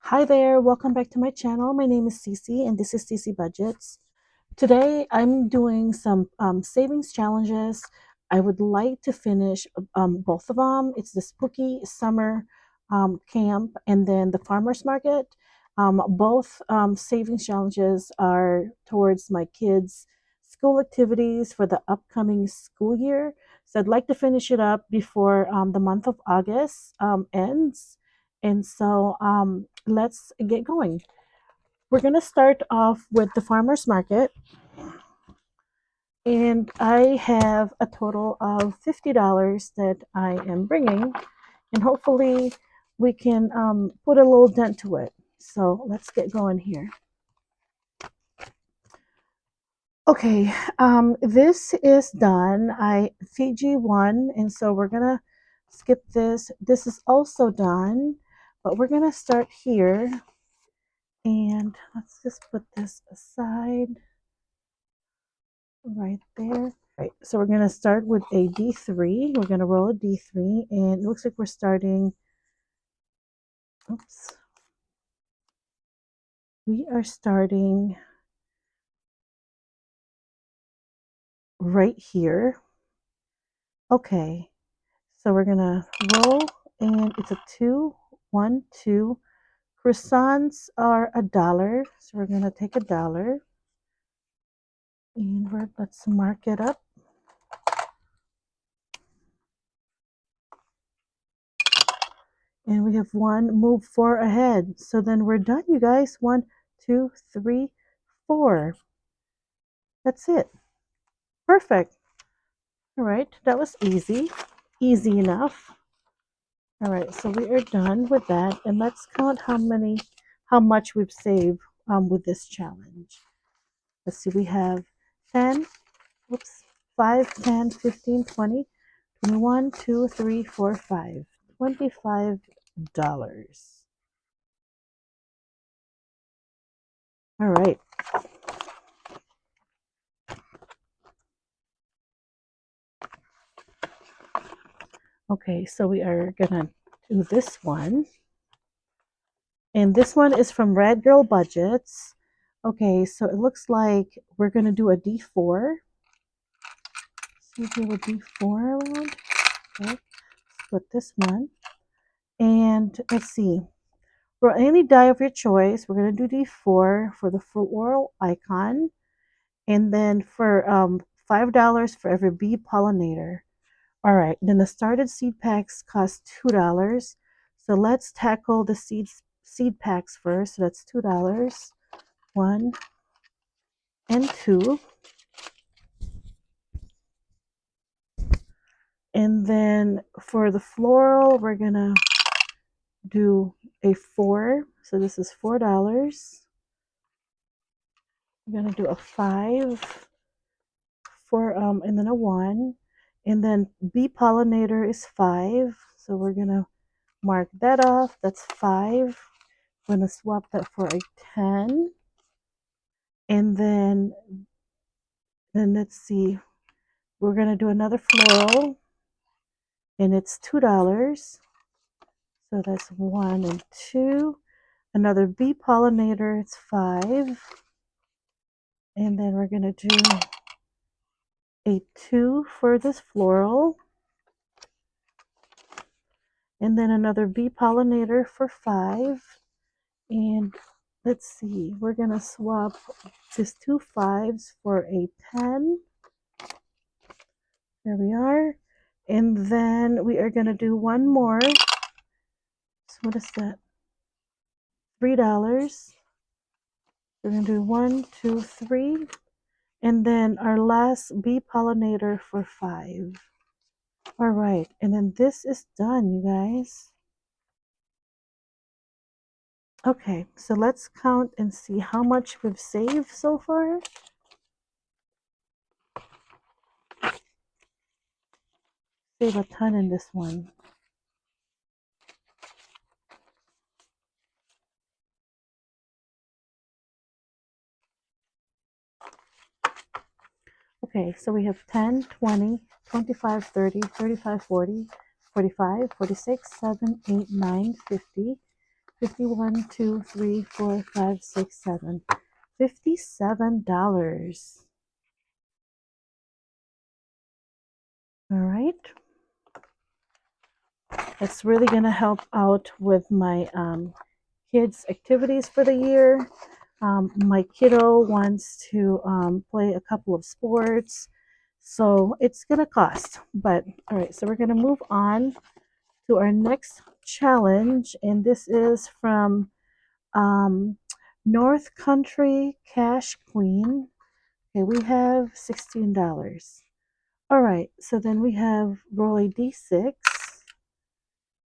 Hi there, welcome back to my channel. My name is Cece and this is Cece Budgets. Today I'm doing some savings challenges. I would like to finish both of them. It's the Spooky Summer Camp and then the Farmers Market. Both savings challenges are towards my kids' school activities for the upcoming school year. So I'd like to finish it up before the month of August ends. And so let's get going. We're going to start off with the farmers market. And I have a total of $50 that I am bringing. And hopefully we can put a little dent to it. So let's get going here. Okay, this is done. I Fiji won, and so we're gonna skip this. This is also done, but we're gonna start here. And let's just put this aside right there. Right, so we're going to start with a D3. We're going to roll a D3, and it looks like we're starting, oops, we are starting right here. Okay, so we're going to roll, and it's a 2, 1, 2. Croissants are $1, so we're going to take $1, and let's mark it up. And we have one, move 4 ahead. So then we're done, you guys. 1, 2, 3, 4. That's it. Perfect. All right, that was easy. Easy enough. All right, so we are done with that. And let's count how much we've saved with this challenge. Let's see, we have 10, oops, 5, 10, 15, 20, 21, 2, 3, 4, 5. $25. All right. Okay, so we are gonna do this one. And this one is from Red Girl Budgets. Okay, so it looks like we're gonna do a D4. So we do a D4 around. Okay, split this one. And let's see. For any die of your choice, we're gonna do D4 for the floral icon. And then for $5 for every bee pollinator. All right, then the started seed packs cost $2. So let's tackle the seed packs first. So that's $2. 1 and 2. And then for the floral, we're gonna do a 4. So this is $4. We're gonna do a 5 for and then a 1. And then bee pollinator is 5. So we're gonna mark that off. That's 5. We're gonna swap that for a 10. And then let's see. We're gonna do another floral, and it's $2. So that's 1 and 2. Another bee pollinator, it's 5. And then we're gonna do a 2 for this floral. And then another bee pollinator for 5. And let's see, we're gonna swap this 2 5s for a 10. There we are. And then we are gonna do one more. So what is that? $3. We're gonna do 1, 2, 3. And then our last bee pollinator for 5. All right, and then this is done, you guys. Okay, so let's count and see how much we've saved so far. Save a ton in this one. Okay, so we have 10, 20, 25, 30, 35, 40, 45, 46, 7, 8, 9, 50, 51, 2, 3, 4, 5, 6, 7. $57. All right. That's really going to help out with my kids' activities for the year. My kiddo wants to play a couple of sports, so it's going to cost. But all right, so we're going to move on to our next challenge, and this is from um, North Country Cash Queen. Okay, we have $16. All right, so then we have roll a d6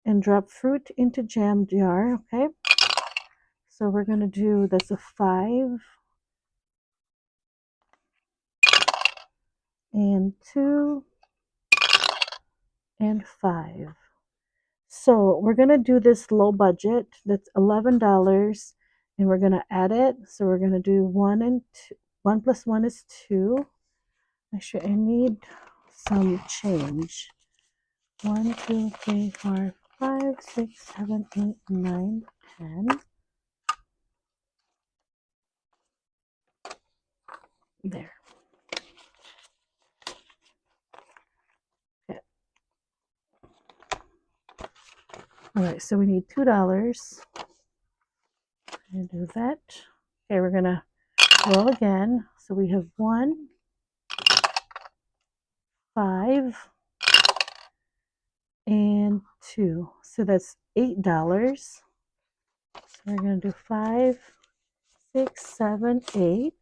and drop fruit into jam jar. Okay, so we're going to do that's a 5 and 2 and 5. So we're going to do this low budget. That's $11 and we're going to add it. So we're going to do 1 and 2. 1 plus 1 is 2. Actually, I need some change. 1, 2, 3, 4, 5, 6, 7, 8, 9, 10. There. Okay. All right, so we need $2. And do that. Okay, we're gonna roll again. So we have 1, 5, and 2. So that's $8. So we're gonna do 5, 6, 7, 8.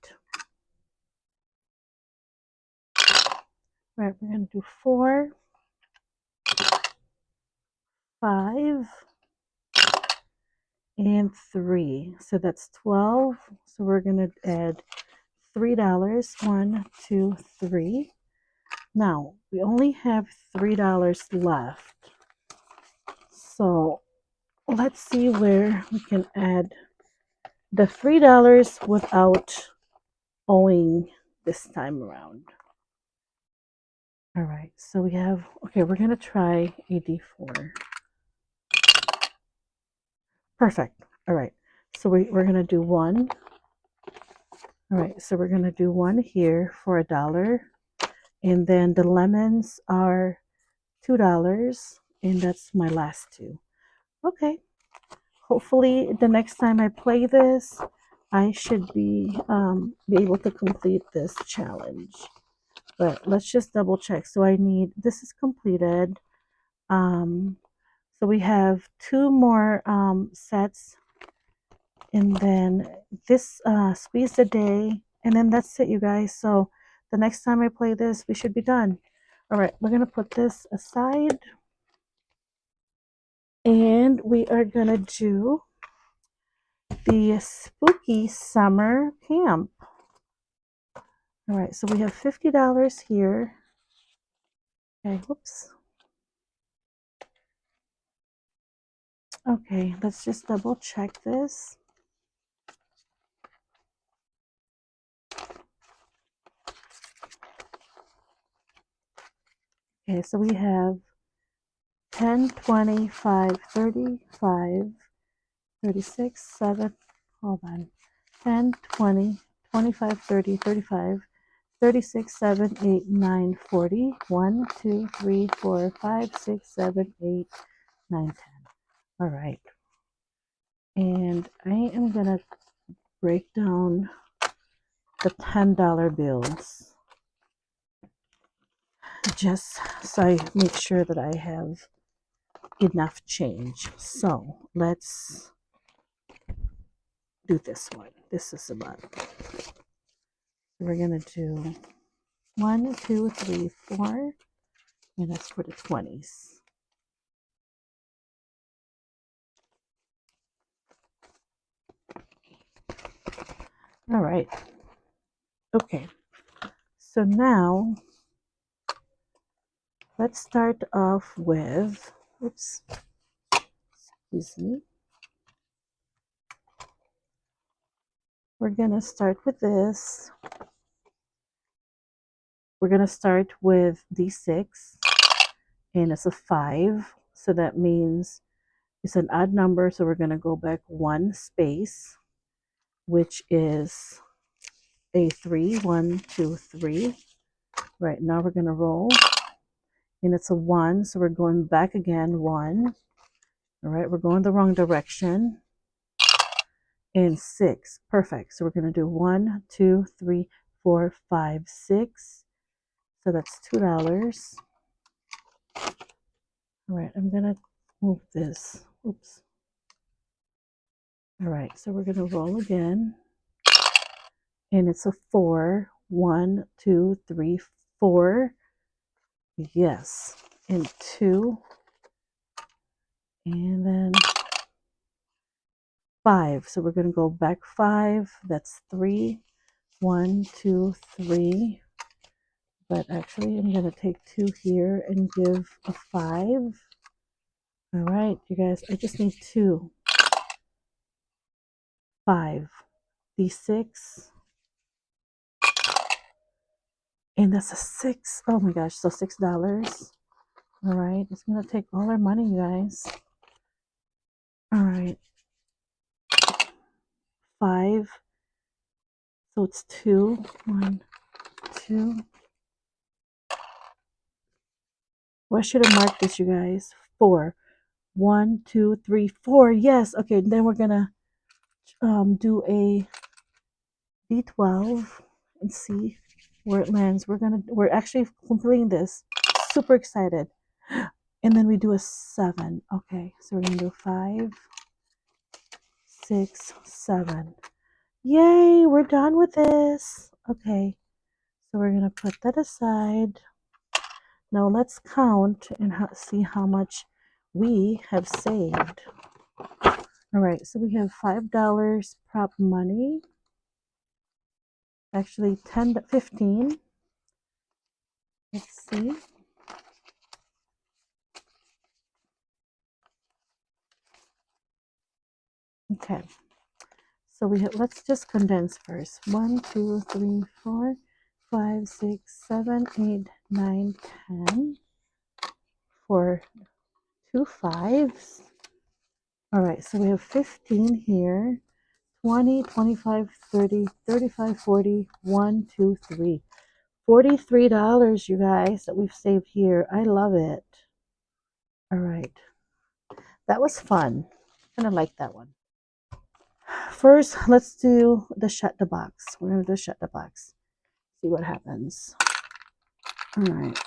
Right, we're gonna do 4, 5, and 3. So that's 12. So we're gonna add $3. 1, 2, 3. Now we only have $3 left. So let's see where we can add the $3 without owing this time around. All right, so we have, okay, we're going to try a D4. Perfect. All right, so we're going to do 1. All right, so we're going to do 1 here for $1. And then the lemons are $2. And that's my last 2. Okay. Hopefully the next time I play this, I should be able to complete this challenge. But let's just double check. So I need, this is completed. So we have 2 more sets. And then this squeeze a day. And then that's it, you guys. So the next time I play this, we should be done. All right, we're going to put this aside. And we are going to do the spooky summer camp. All right, so we have $50 here. Okay, whoops. Okay, let's just double check this. Okay, so we have 10, 25, 35, 36, 7, hold on, 10, 20, 25, 30, 35, 36, 7, 8, 9, 40, 1, 2, 3, 4, 5, 6, 7, 8, 9, 10. All right. And I am going to break down the $10 bills just so I make sure that I have enough change. So let's do this one. This is about, we're going to do 1, 2, 3, 4, and that's for the 20s. All right. Okay. So now let's start off with, oops, excuse me. We're going to start with this. We're going to start with D6, and it's a 5. So that means It's an odd number, so we're going to go back one space, which is a 3. 1, 2, 3. Right, now we're going to roll, and it's a 1, so we're going back again, 1. All right, we're going the wrong direction. And 6, perfect. So we're going to do 1, 2, 3, 4, 5, 6. So that's $2. All right, I'm going to move this. Oops. All right, so we're going to roll again. And it's a 4. 1, 2, 3, 4. Yes. And 2. And then 5. So we're going to go back 5. That's 3. 1, 2, 3. But actually, I'm going to take 2 here and give a 5. All right, you guys, I just need 2. 5. D6. And that's a 6. Oh my gosh, so $6. All right, it's going to take all our money, you guys. All right. 5. So it's 2. 1, 2. Well, I should have marked this, you guys. 4. 1, 2, 3, 4. Yes. Okay, then we're going to do a D12 and see where it lands. We're actually completing this. Super excited. And then we do a 7. Okay, so we're gonna do 5, 6, 7. Yay, we're done with this. Okay, so we're gonna put that aside. Now let's count and see how much we have saved. All right, so we have $5 prop money. Actually 10, 15. Let's see. Okay, so we have, let's just condense first. 1, 2, 3, 4, 5, 6, 7, 8, 9, 10. For 2 5s. All right, so we have 15 here. 20, 25, 30, 35, 40, 1, 2, 3. $43, you guys, that we've saved here. I love it. All right. That was fun. Kind of like that one. First, let's do the shut the box. We're going to do shut the box. See what happens. All right.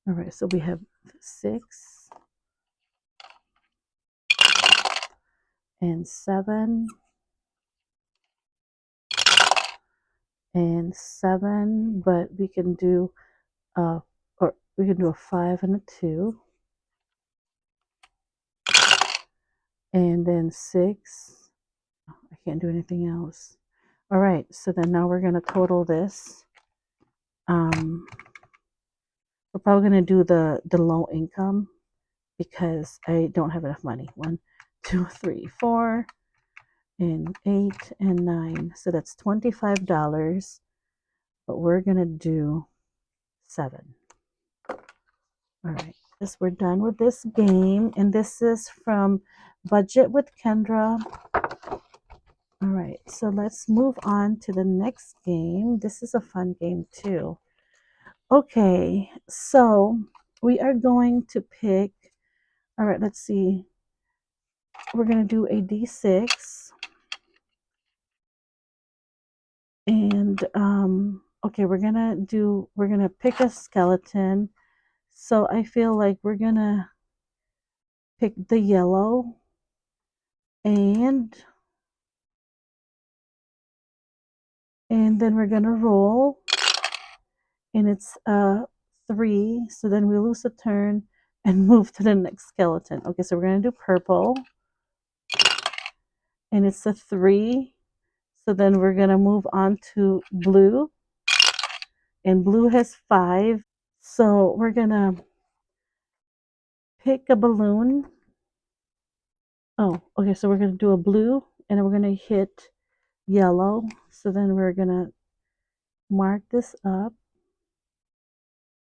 All right, so we have 6 and 7 and 7, but we can do or we can do a 5 and a 2, and then 6. I can't do anything else. All right, so then now we're going to total this. We're probably going to do the low income because I don't have enough money. 1, 2, 3, 4, and 8 and 9. So that's $25, but we're going to do 7. All right, this we're done with this game, and this is from Budget with Kendra. All right, so let's move on to the next game. This is a fun game too. Okay, so we are going to pick, all right, let's see. We're going to do a D6. And okay, we're going to pick a skeleton. So I feel like we're going to pick the yellow, and then we're going to roll, and it's 3. So then we lose a turn and move to the next skeleton. Okay, so we're going to do purple, and it's a 3. So then we're going to move on to blue, and blue has 5. So we're going to pick a balloon. Oh, okay, so we're going to do a blue, and then we're going to hit yellow. So then we're going to mark this up.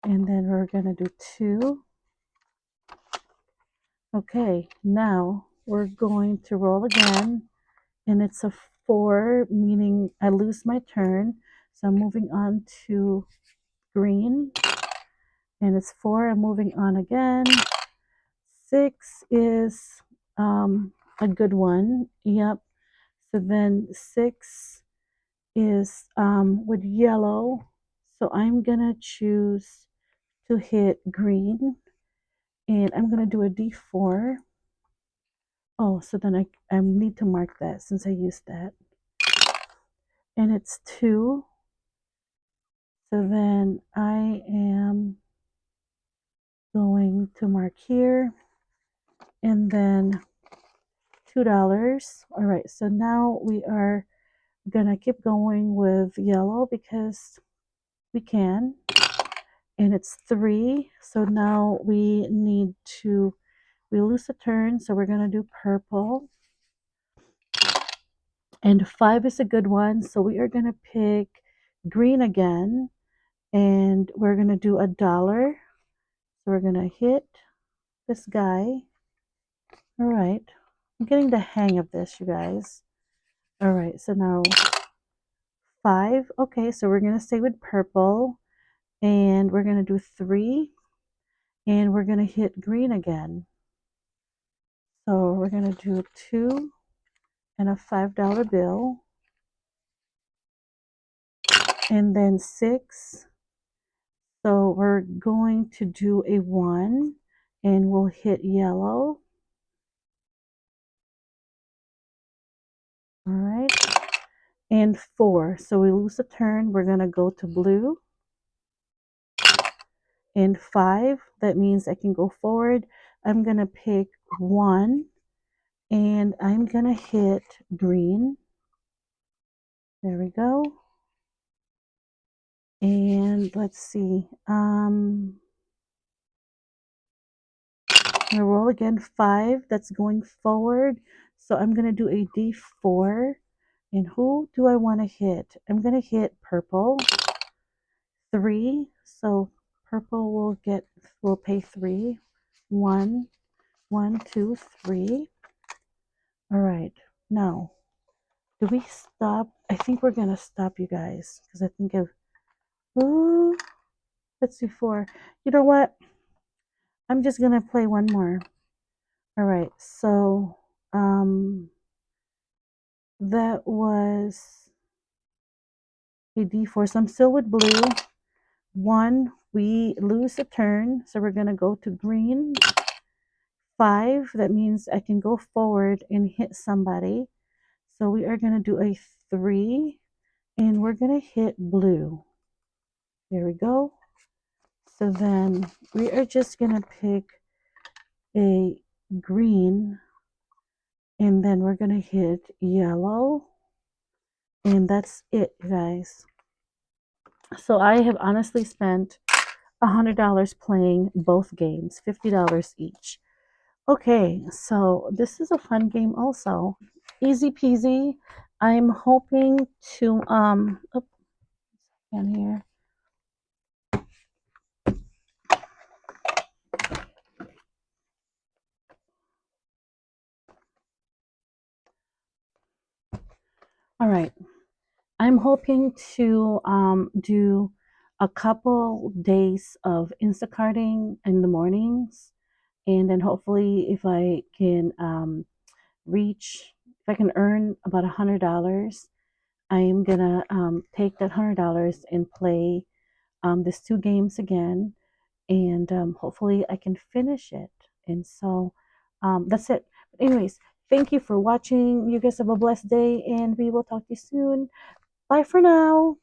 And then we're going to do 2. Okay, now we're going to roll again. And it's a 4, meaning I lose my turn. So I'm moving on to green. And it's 4, I'm moving on again. 6 is a good one. Yep. So then 6 is with yellow. So I'm going to choose to hit green. And I'm going to do a D4. Oh, so then I need to mark that since I used that. And it's 2. So then I am going to mark here and then $2. All right, so now we are gonna keep going with yellow because we can. And it's 3. So now we lose a turn, so we're gonna do purple. And 5 is a good one, so we are gonna pick green again, and we're gonna do $1. So we're gonna hit this guy. All right, I'm getting the hang of this, you guys. All right, so now 5. Okay, so we're gonna stay with purple, and we're gonna do 3, and we're gonna hit green again. So we're gonna do 2 and a $5 bill, and then 6. So we're going to do a 1, and we'll hit yellow. All right, and 4. So we lose a turn. We're gonna go to blue. And 5, that means I can go forward. I'm gonna pick 1, and I'm gonna hit green. There we go. And let's see. I'm gonna roll again 5. That's going forward. So I'm gonna do a D4. And who do I want to hit? I'm gonna hit purple. 3. So purple will pay 3. 1, 1, 2, 3. All right. Now, do we stop? I think we're gonna stop, you guys, because I think ooh, let's do 4. You know what? I'm just gonna play one more. All right, so that was a D4. So I'm still with blue. 1, we lose a turn, so we're gonna go to green. 5, that means I can go forward and hit somebody. So we are gonna do a 3, and we're gonna hit blue. There we go. So then we are just gonna pick a green, and then we're gonna hit yellow, and that's it, guys. So I have honestly spent $100 playing both games, $50 each. Okay, so this is a fun game also. Easy peasy. I'm hoping to down here. All right. I'm hoping to do a couple days of Instacarting in the mornings, and then hopefully if I can if I can earn about $100, I am gonna take that $100 and play these 2 games again, and hopefully I can finish it. And so that's it. But anyways, thank you for watching. You guys have a blessed day, and we will talk to you soon. Bye for now.